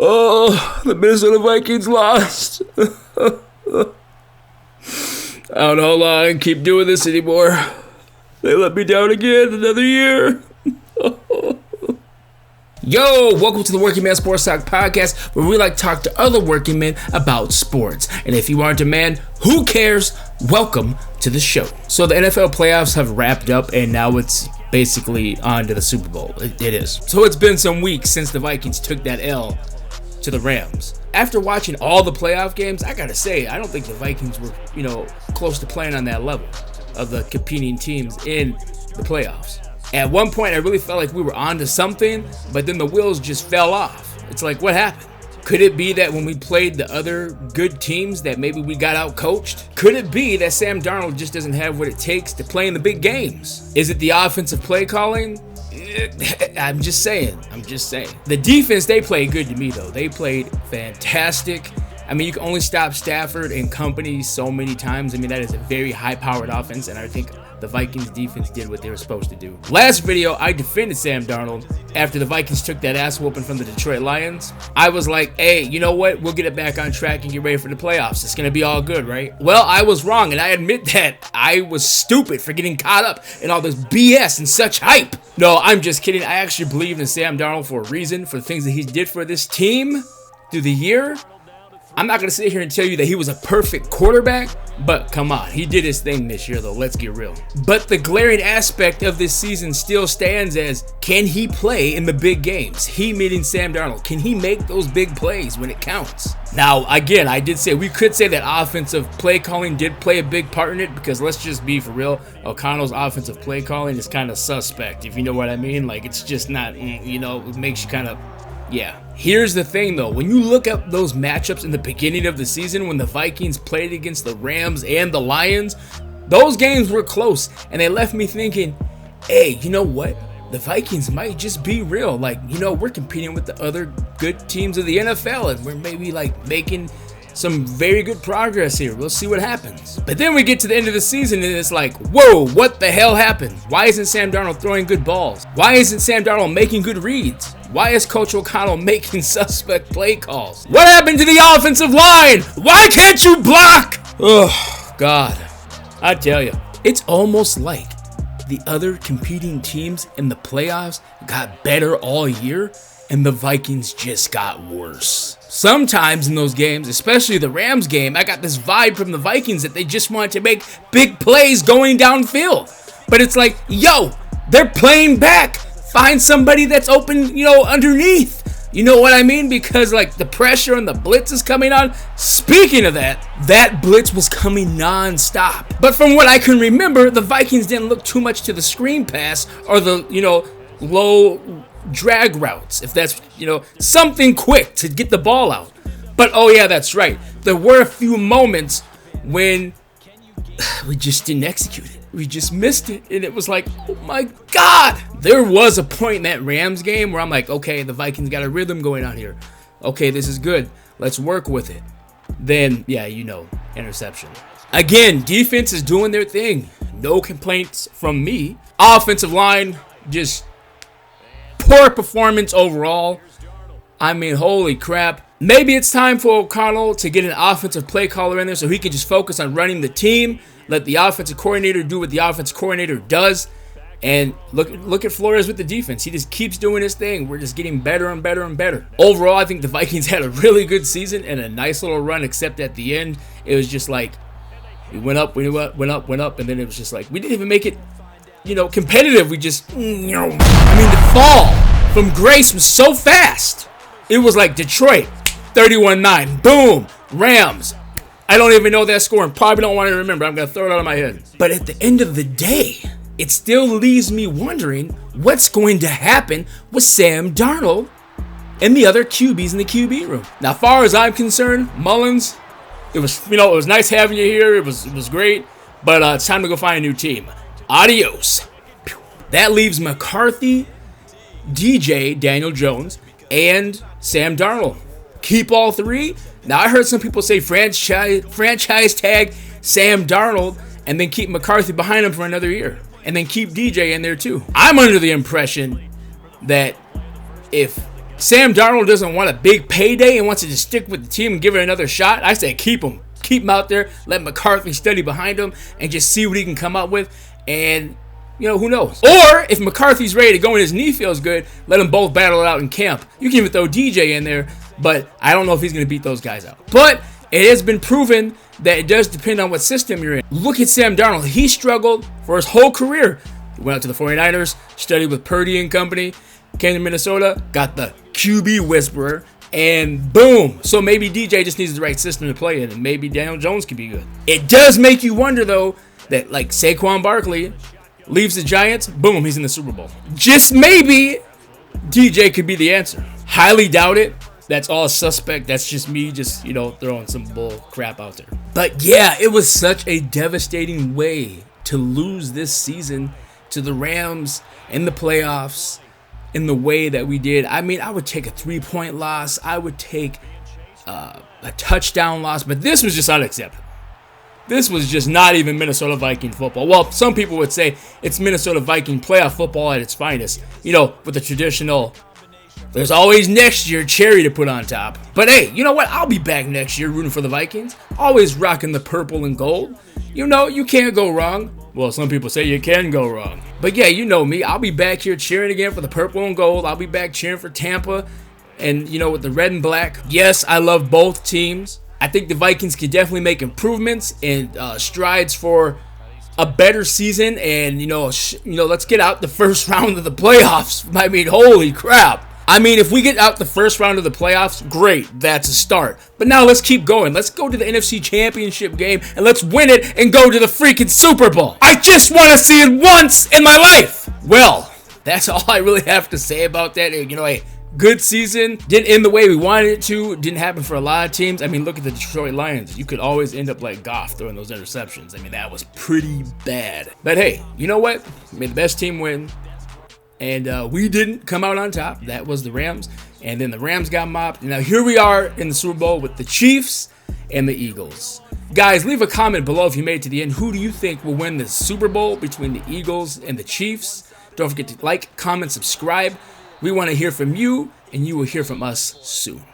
Oh, the Minnesota Vikings lost. I don't know how long I can keep doing this anymore. They let me down again another year. Yo, welcome to the Working Man Sports Talk Podcast, where we like to talk to other working men about sports. And if you aren't a man, who cares? Welcome to the show. So the NFL playoffs have wrapped up, and now it's basically on to the Super Bowl. It is. So it's been some weeks since the Vikings took that L to the Rams. After watching all the playoff games, I gotta say, I don't think the Vikings were, close to playing on that level of the competing teams in the playoffs. At one point, I really felt like we were onto something, but then the wheels just fell off. It's like, what happened? Could it be that when we played the other good teams that maybe we got out-coached? Could it be that Sam Darnold just doesn't have what it takes to play in the big games? Is it the offensive play calling? I'm just saying. The defense, they played good to me, though. They played fantastic. I mean, you can only stop Stafford and company so many times. I mean, that is a very high-powered offense, and I think the Vikings defense did what they were supposed to do. Last video, I defended Sam Darnold after the Vikings took that ass whooping from the Detroit Lions. I was like, hey, you know what? We'll get it back on track and get ready for the playoffs. It's going to be all good, right? Well, I was wrong, and I admit that I was stupid for getting caught up in all this BS and such hype. No, I'm just kidding. I actually believed in Sam Darnold for a reason, for the things that he did for this team through the year. I'm not going to sit here and tell you that he was a perfect quarterback, but come on, he did his thing this year, though. Let's get real. But the glaring aspect of this season still stands as, can he play in the big games? He meaning Sam Darnold. Can he make those big plays when it counts? Now, again, I did say we could say that offensive play calling did play a big part in it, because let's just be for real, O'Connell's offensive play calling is kind of suspect, if you know what I mean. Like, it's just not, it makes you kind of, yeah. Here's the thing, though. When you look at those matchups in the beginning of the season when the Vikings played against the Rams and the Lions, those games were close, and they left me thinking, hey, you know what? The Vikings might just be real. Like, we're competing with the other good teams of the NFL, and we're maybe, making some very good progress here. We'll see what happens. But then we get to the end of the season, and it's like, whoa, what the hell happened? Why isn't Sam Darnold throwing good balls? Why isn't Sam Darnold making good reads? Why is Coach O'Connell making suspect play calls? What happened to the offensive line? Why can't you block? Oh, God. I tell you, it's almost like the other competing teams in the playoffs got better all year, and the Vikings just got worse. Sometimes in those games, especially the Rams game, I got this vibe from the Vikings that they just wanted to make big plays going downfield. But it's like, yo, they're playing back. Find somebody that's open, underneath. You know what I mean? Because, the pressure and the blitz is coming on. Speaking of that blitz was coming non-stop. But from what I can remember, the Vikings didn't look too much to the screen pass or the, low drag routes, if that's, something quick to get the ball out. But, oh yeah, that's right. There were a few moments when we just didn't execute it. We just missed it, and it was like, oh my God. There was a point in that Rams game where I'm like, okay, the Vikings got a rhythm going on here. Okay, this is good. Let's work with it. Then, yeah, interception. Again, defense is doing their thing. No complaints from me. Offensive line, just poor performance overall. I mean, holy crap. Maybe it's time for O'Connell to get an offensive play caller in there so he can just focus on running the team. Let the offensive coordinator do what the offensive coordinator does. And look at Flores with the defense. He just keeps doing his thing. We're just getting better and better and better. Overall, I think the Vikings had a really good season and a nice little run, except at the end, it was just like, we went up, and then it was just like, we didn't even make it, competitive. We just, the fall from grace was so fast. It was like Detroit, 31-9, boom, Rams. I don't even know that score and probably don't want to remember. I'm going to throw it out of my head. But at the end of the day, it still leaves me wondering what's going to happen with Sam Darnold and the other QBs in the QB room. Now, as far as I'm concerned, Mullins, it was nice having you here. It was great, but it's time to go find a new team. Adios. That leaves McCarthy, DJ, Daniel Jones, and Sam Darnold. Keep all three. Now, I heard some people say franchise tag Sam Darnold and then keep McCarthy behind him for another year. And then keep DJ in there too. I'm under the impression that if Sam Darnold doesn't want a big payday and wants to just stick with the team and give it another shot, I say keep him. Keep him out there. Let McCarthy study behind him and just see what he can come up with. And, who knows? Or if McCarthy's ready to go and his knee feels good, let them both battle it out in camp. You can even throw DJ in there, but I don't know if he's going to beat those guys out. But it has been proven that it does depend on what system you're in. Look at Sam Darnold. He struggled for his whole career. He went out to the 49ers, studied with Purdy and company, came to Minnesota, got the QB whisperer, and boom. So maybe DJ just needs the right system to play in, and maybe Daniel Jones could be good. It does make you wonder, though, that like Saquon Barkley leaves the Giants, boom, he's in the Super Bowl. Just maybe DJ could be the answer. Highly doubt it. That's all suspect. That's just me just, throwing some bull crap out there. But yeah, it was such a devastating way to lose this season to the Rams in the playoffs in the way that we did. I mean, I would take a 3-point loss. I would take a touchdown loss. But this was just unacceptable. This was just not even Minnesota Viking football. Well, some people would say it's Minnesota Viking playoff football at its finest. With the traditional, there's always next year cherry to put on top. But hey, you know what? I'll be back next year rooting for the Vikings. Always rocking the purple and gold. You can't go wrong. Well, some people say you can go wrong. But yeah, you know me. I'll be back here cheering again for the purple and gold. I'll be back cheering for Tampa and, with the red and black. Yes, I love both teams. I think the Vikings can definitely make improvements and strides for a better season. And, let's get out the first round of the playoffs. I mean, holy crap. I mean, if we get out the first round of the playoffs, great. That's a start. But now let's keep going. Let's go to the NFC Championship game and let's win it and go to the freaking Super Bowl. I just want to see it once in my life. Well, that's all I really have to say about that. A good season. Didn't end the way we wanted it to. Didn't happen for a lot of teams. I mean, look at the Detroit Lions. You could always end up like Goff throwing those interceptions. I mean, that was pretty bad. But hey, you know what? May the best team win. And we didn't come out on top. That was the Rams. And then the Rams got mopped. Now here we are in the Super Bowl with the Chiefs and the Eagles. Guys, leave a comment below if you made it to the end. Who do you think will win the Super Bowl between the Eagles and the Chiefs? Don't forget to like, comment, subscribe. We want to hear from you, and you will hear from us soon.